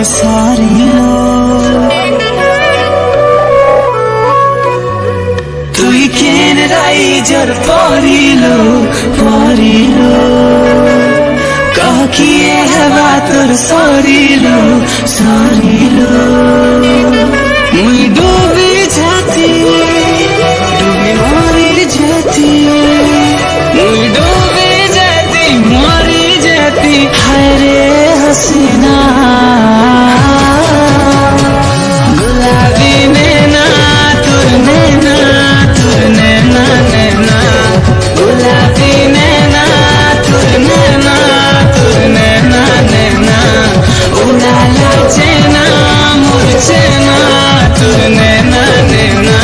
सारी তুই কেন রাইজর পরিলো কাকিয়ে হবা তোর সরিলো মুই ডুবি যাতি ডুবি মরি যাতি মুই ডুবি যাতি মরি যাতি হায় রে हसीना गुलाबी नैना तुर नैना नैना गुलाबी नैना तुर नैना नैना उड़ाला चैना मोर चैना तुर नैना नैना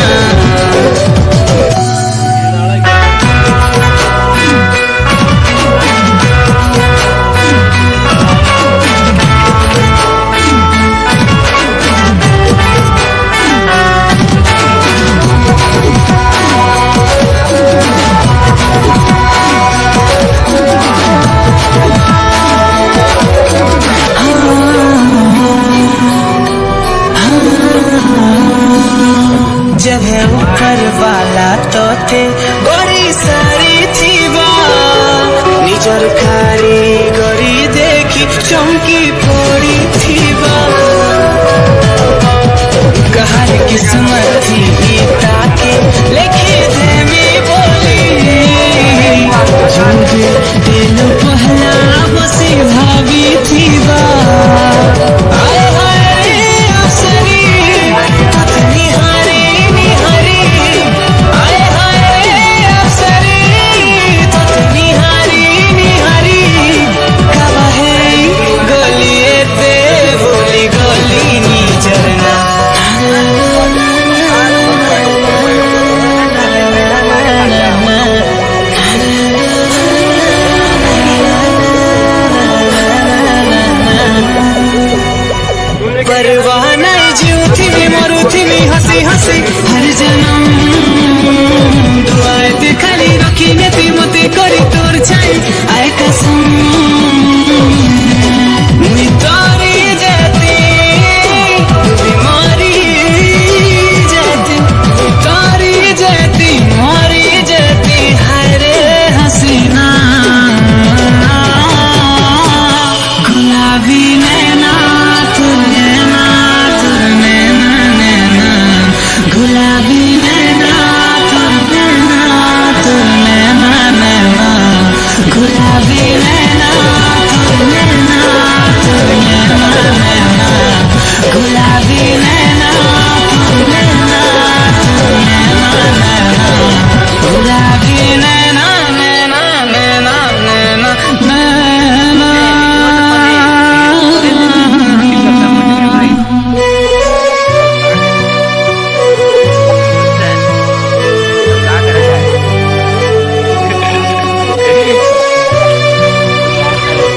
जब है ऊपर वाला तोते बड़ी सा